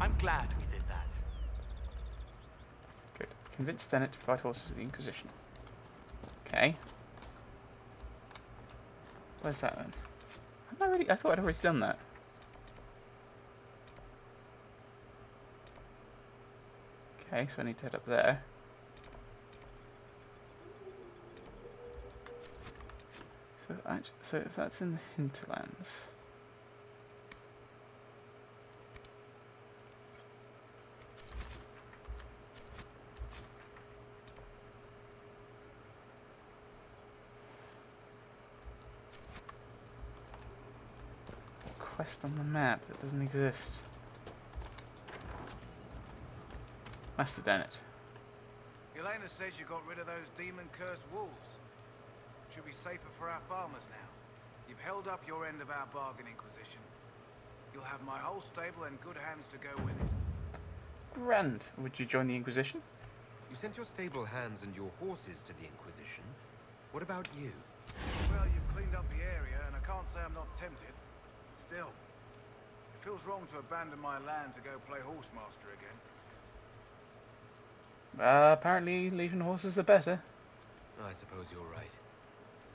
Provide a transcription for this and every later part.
I'm glad we did that. Good. Convince Dennett to provide horses to the Inquisition. Okay. Where's that then? I thought I'd already done that. Okay, so I need to head up there. So if that's in the Hinterlands. Quest on the map that doesn't exist. Master Dennett. Elena says you got rid of those demon-cursed wolves. Should be safer for our farmers now. You've held up your end of our bargain, Inquisition. You'll have my whole stable and good hands to go with it. Grand. Would you join the Inquisition? You sent your stable hands and your horses to the Inquisition. What about you? Well, you've cleaned up the area, and I can't say I'm not tempted. Still, it feels wrong to abandon my land to go play horsemaster again. Apparently Legion horses are better. I suppose you're right.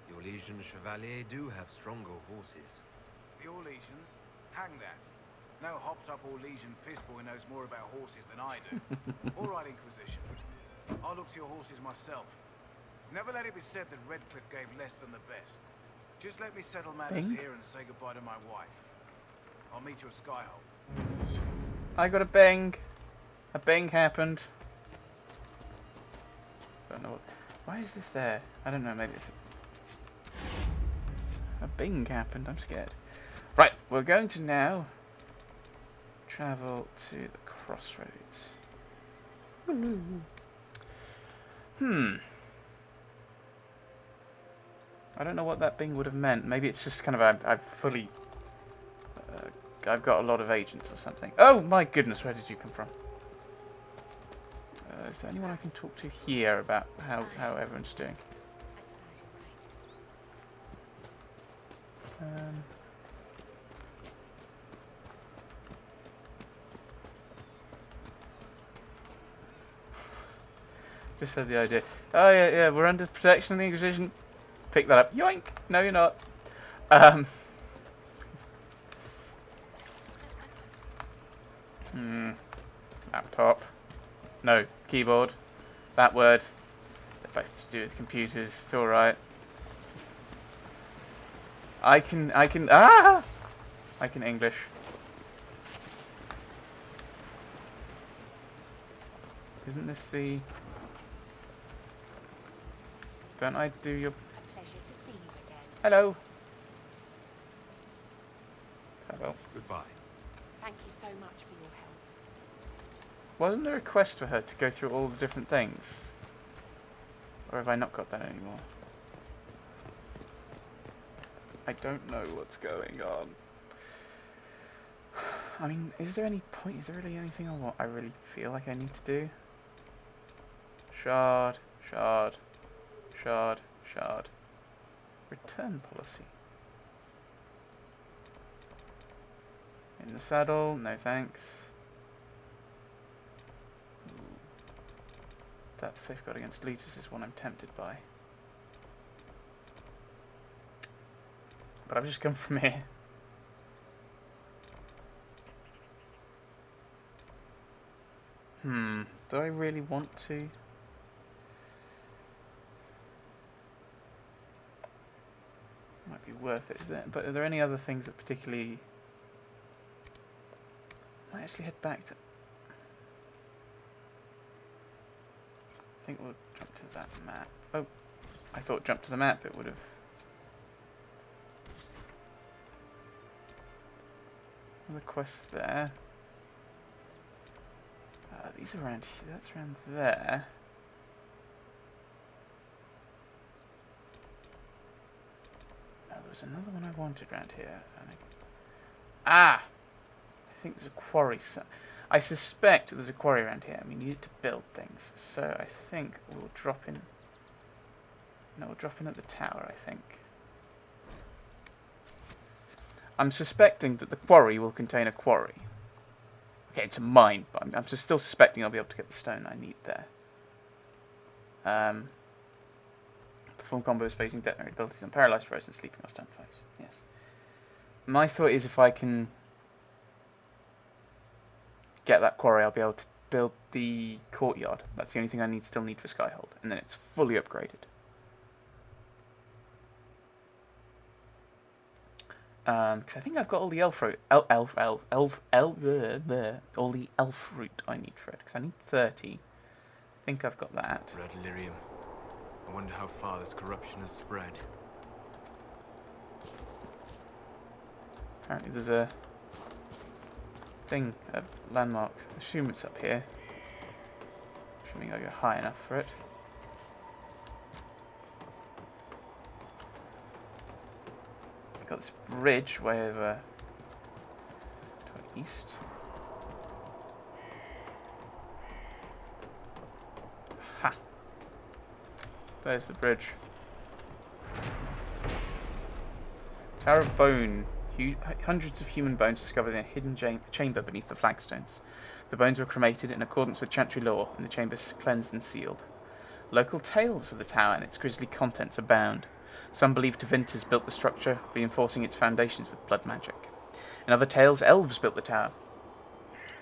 Your Legion Chevalier do have stronger horses. Your Legions? Hang that. No hopped-up or Legion pissboy knows more about horses than I do. All right, Inquisition. I'll look to your horses myself. Never let it be said that Redcliffe gave less than the best. Just let me settle matters here and say goodbye to my wife. I'll meet you at Skyhole. I got a bang. A bang happened. Don't know what. Why is this there? I don't know. Maybe it's a bing happened. I'm scared. Right, we're going to now travel to the crossroads. I don't know what that bing would have meant. Maybe it's just kind of I've fully. I've got a lot of agents or something. Oh my goodness, where did you come from? Is there anyone I can talk to here about how everyone's doing? I suppose you're right. Just had the idea. Oh yeah, we're under protection of the Inquisition. Pick that up. Yoink! No, you're not. Laptop. No, keyboard. That word. They're both to do with computers. It's all right. I can English. Isn't this the? Don't I do your? Pleasure to see you again. Hello. Hello. Goodbye. Thank you so much for your help. Wasn't there a quest for her to go through all the different things? Or have I not got that anymore? I don't know what's going on. I mean, is there any point? Is there really anything I really feel like I need to do? Shard. Return policy. In the saddle, no thanks. Ooh. That safeguard against leaders is one I'm tempted by. But I've just come from here. Do I really want to? Might be worth it, is there? But are there any other things that particularly... I might actually head back to... I think we'll jump to that map. Oh, I thought jump to the map it would have... Another quest there. These are around here. That's around there. Now there was another one I wanted around here. I think there's a quarry. I suspect there's a quarry around here. I mean, you need to build things. So I think we'll drop in. No, we'll drop in at the tower, I think. I'm suspecting that the quarry will contain a quarry. Okay, it's a mine, but I'm still suspecting I'll be able to get the stone I need there. Perform combos based on detonator abilities on paralyzed, frozen, sleeping, or stunned foes. Yes. My thought is if I can get that quarry, I'll be able to build the courtyard. That's the only thing I still need for Skyhold, and then it's fully upgraded. Because I think I've got all the elf fruit, all the elf fruit I need for it. Because I need 30. I think I've got that. Red lyrium. I wonder how far this corruption has spread. Apparently there's a thing, a landmark. I assume it's up here. Assuming I go high enough for it. I've got this bridge way over to the east. Ha! There's the bridge. Tower of Bone. Hundreds of human bones discovered in a hidden chamber beneath the flagstones. The bones were cremated in accordance with Chantry law, and the chambers cleansed and sealed. Local tales of the tower and its grisly contents abound. Some believe Tevinters built the structure, reinforcing its foundations with blood magic. In other tales, elves built the tower.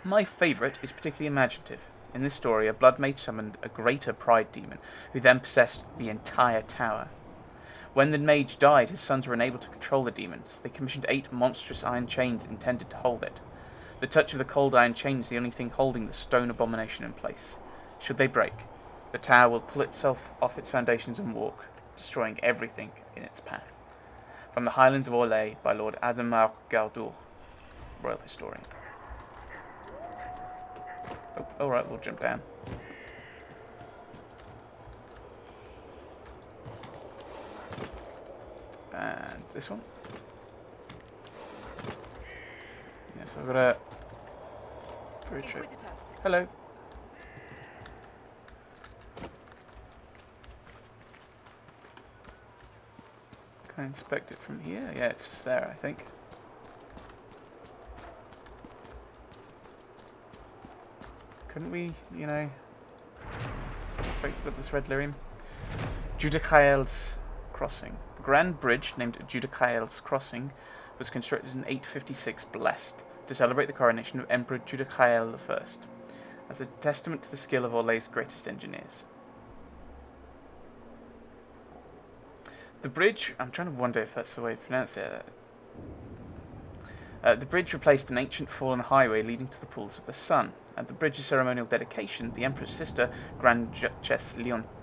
My favourite is particularly imaginative. In this story, a blood mage summoned a greater pride demon, who then possessed the entire tower. When the mage died, his sons were unable to control the demon, so they commissioned 8 monstrous iron chains intended to hold it. The touch of the cold iron chain is the only thing holding the stone abomination in place. Should they break, the tower will pull itself off its foundations and walk, destroying everything in its path. From the Highlands of Orlais by Lord Adhemar Gardour, Royal Historian. Oh, alright, we'll jump down. And this one. Yes, I've got a fruit trip. Hello. Can I inspect it from here? Yeah, it's just there, I think. Couldn't we, you know, break up this red lyrium? Judicael's Crossing. The grand bridge, named Judicael's Crossing, was constructed in 856 Blessed to celebrate the coronation of Emperor Judicael I, as a testament to the skill of Orlais' greatest engineers. The bridge, I'm trying to wonder if that's the way to pronounce it. The bridge replaced an ancient fallen highway leading to the pools of the sun. At the bridge's ceremonial dedication, the Emperor's sister, Grand Duchess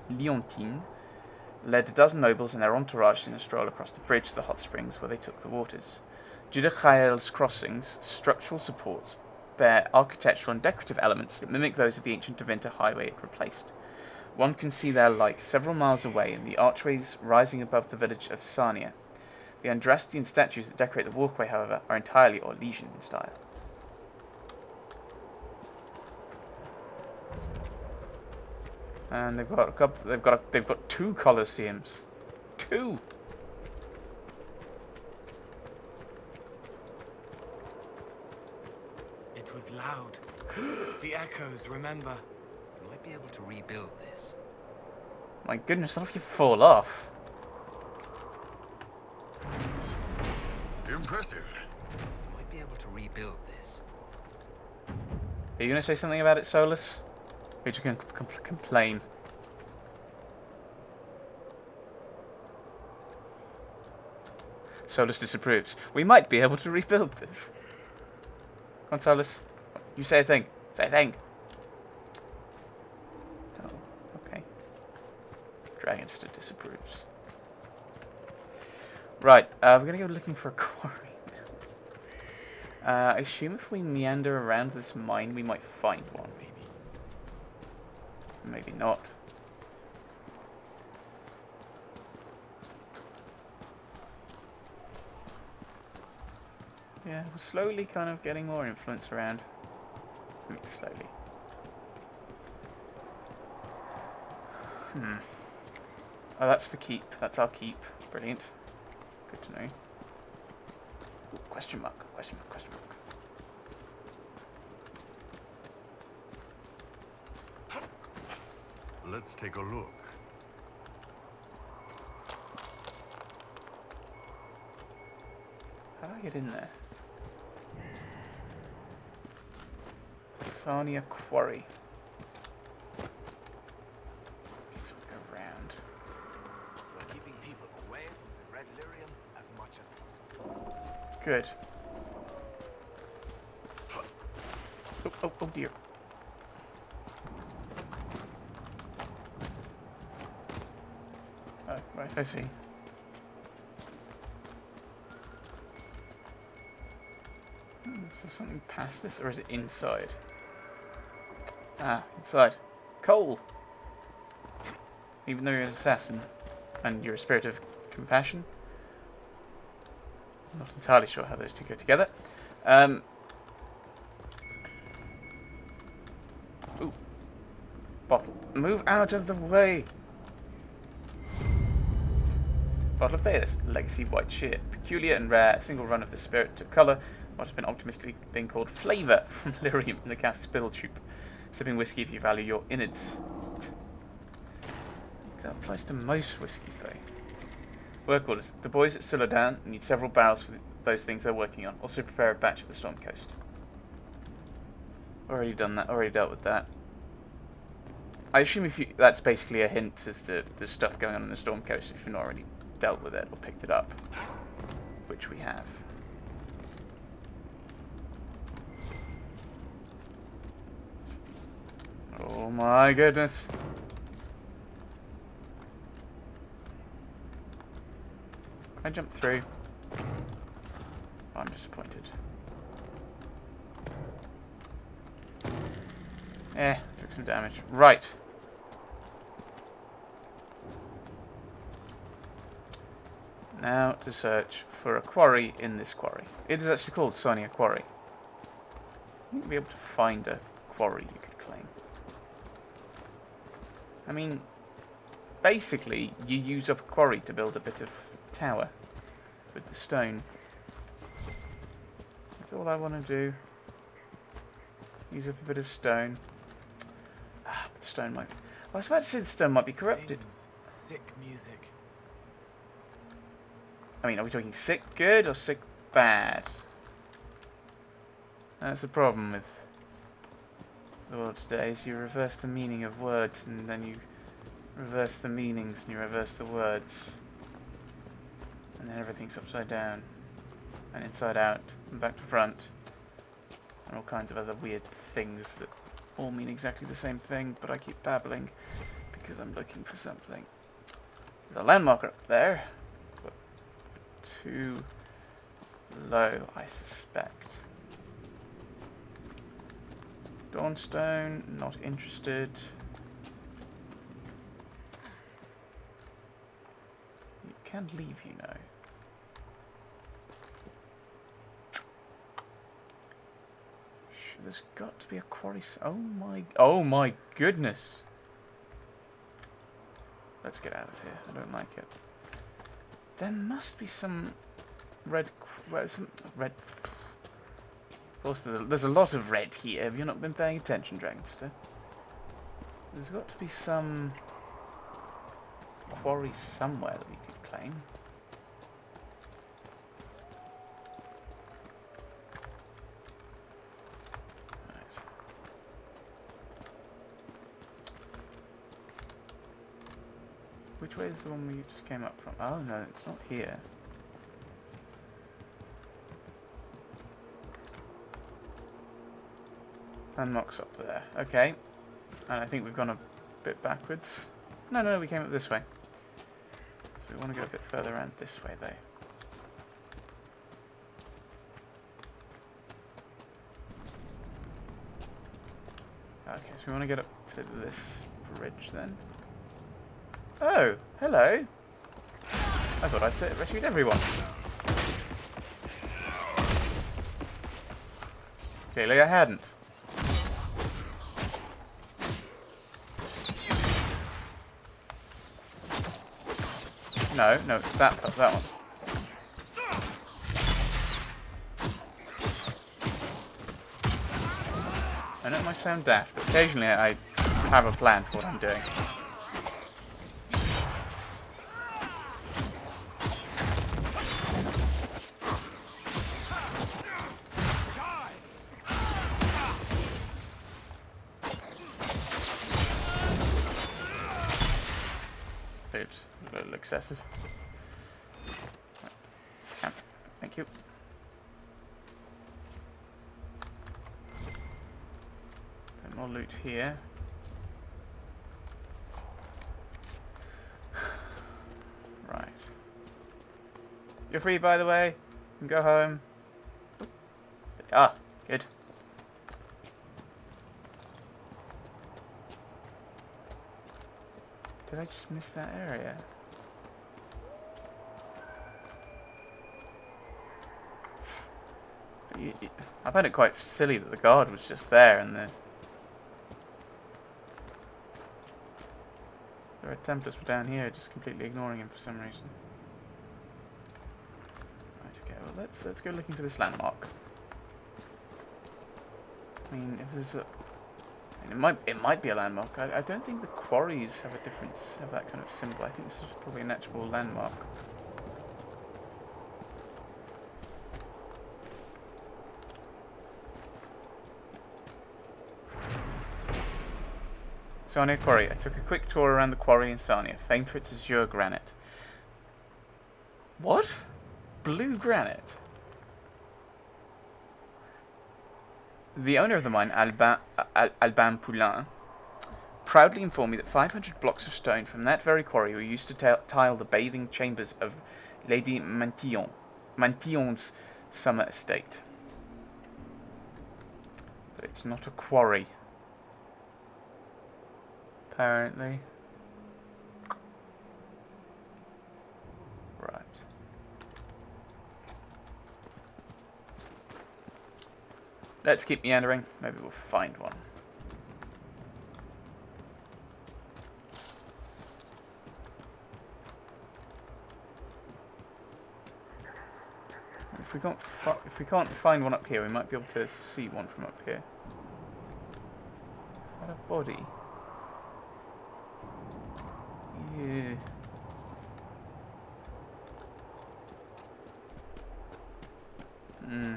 Leontine, led a dozen nobles and their entourage in a stroll across the bridge to the hot springs where they took the waters. Judicael's Crossing's structural supports bear architectural and decorative elements that mimic those of the ancient Tevinter highway it replaced. One can see their like several miles away in the archways rising above the village of Sarnia. The Andrastian statues that decorate the walkway, however, are entirely Orlesian in style. And they've got a couple. They've got 2 Colosseums. 2. It was loud. The echoes, remember? You might be able to rebuild this. My goodness, what if you fall off? Impressive. You might be able to rebuild this. Are you going to say something about it, Solus? Or are you just going to complain? Solus disapproves. We might be able to rebuild this. Come on, Solus. You say a thing. Say a thing. Oh, okay. Dragonster disapproves. Right, we're going to go looking for a quarry now. I assume if we meander around this mine, we might find one. Maybe not. Yeah, we're slowly kind of getting more influence around. I mean, slowly. Oh, that's the keep. That's our keep. Brilliant. Good to know. Ooh, question mark, question mark, question mark. Let's take a look. How do I get in there? Sarnia Quarry. Okay, so we go around. We're keeping people away from the Red Lyrium as much as possible. Good. Oh dear. Oh, right, I see. Is there something past this, or is it inside? Ah, inside. Coal! Even though you're an assassin, and you're a spirit of compassion. I'm not entirely sure how those two go together. Ooh. Bottle. Move out of the way! Bottle of Theus, Legacy White Sheer. Peculiar and rare, a single run of the spirit to colour, what has been optimistically been called flavour from lyrium in the cast spittle tube. Sipping whiskey if you value your innards. That applies to most whiskies though. Work orders. The boys at Suladan need several barrels for those things they're working on. Also prepare a batch for the Storm Coast. Already done that, already dealt with that. I assume if you that's basically a hint as to the stuff going on in the Storm Coast if you've not already dealt with it or picked it up. Which we have. Oh my goodness. Can I jump through? Oh, I'm disappointed. Took some damage. Right. Now to search for a quarry in this quarry. It is actually called Sarnia Quarry. You wouldn't be able to find a quarry you could claim. I mean, basically, you use up a quarry to build a bit of tower with the stone. That's all I want to do. Use up a bit of stone. Ah, but the stone might... I was about to say the stone might be corrupted. Sick music. I mean, are we talking sick good or sick bad? That's the problem with the world today, is you reverse the meaning of words and then you reverse the meanings and you reverse the words. And then everything's upside down and inside out and back to front. And all kinds of other weird things that all mean exactly the same thing, but I keep babbling because I'm looking for something. There's a landmarker up there, but too low, I suspect. Dawnstone, not interested. You can leave, you know. There's got to be a quarry. Oh my goodness! Let's get out of here. I don't like it. There must be some red. Of course, there's a lot of red here. Have you not been paying attention, Dragonster? There's got to be some quarry somewhere that we could claim. Which way is the one we just came up from? Oh no, it's not here. Landmark's up there. Okay. And I think we've gone a bit backwards. No, we came up this way. So we want to go a bit further around this way though. Okay, so we want to get up to this bridge then. Oh, hello. I thought I'd rescued everyone. Clearly I hadn't. No, it's that one. I know it might sound daft, but occasionally I have a plan for what I'm doing. A little excessive. Right. Thank you. Bit more loot here. Right. You're free, by the way. You can go home. Ah, good. Did I just miss that area? I find it quite silly that the guard was just there and the Red Templars were down here, just completely ignoring him for some reason. Right, okay, well let's go looking for this landmark. I mean, if there's a, it might be a landmark. I don't think the quarries have have that kind of symbol. I think this is probably an actual landmark. Sarnia Quarry. I took a quick tour around the quarry in Sarnia, famed for its azure granite. What? Blue granite? The owner of the mine, Albin Poulain, proudly informed me that 500 blocks of stone from that very quarry were used to tile the bathing chambers of Lady Mantillon's summer estate. But it's not a quarry. Apparently. Right. Let's keep meandering. Maybe we'll find one. If we can't find one up here, we might be able to see one from up here. Is that a body? Yeah. Hmm.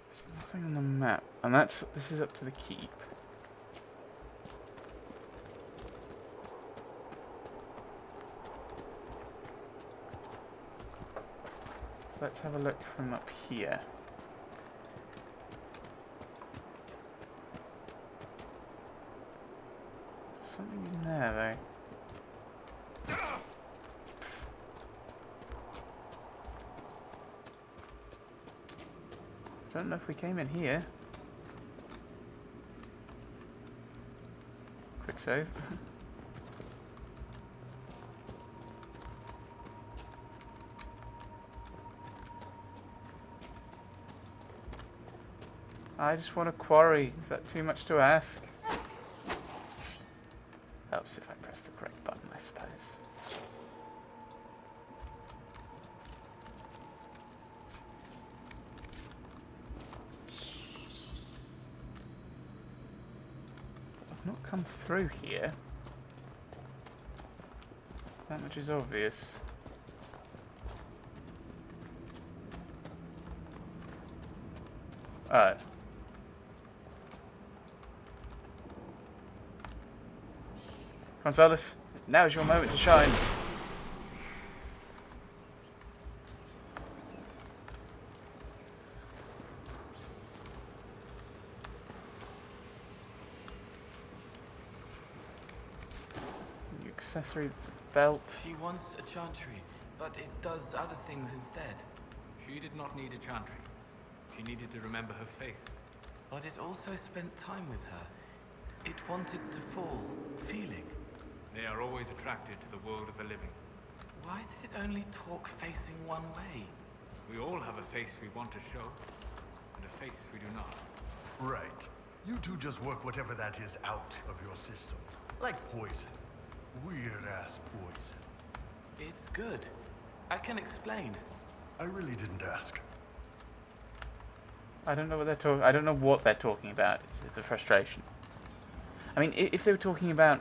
There's nothing on the map, and this is up to the keep. So let's have a look from up here. Something in there, though. Don't know if we came in here. Quick save. I just want a quarry. Is that too much to ask? Helps if I press the correct button, I suppose. I've not come through here. That much is obvious. Gonzalez, now's your moment to shine. New accessory, that's a belt. She wants a chantry, but it does other things instead. She did not need a chantry. She needed to remember her faith. But it also spent time with her. It wanted to fall, feeling. They are always attracted to the world of the living. Why did it only talk facing one way? We all have a face we want to show, and a face we do not. Right. You two just work whatever that is out of your system. Like poison. Weird-ass poison. It's good. I can explain. I really didn't ask. I don't know what they're talking. I don't know what they're talking about. It's the frustration. I mean, if they were talking about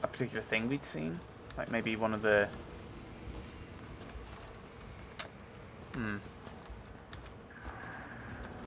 a particular thing we'd seen, like maybe one of the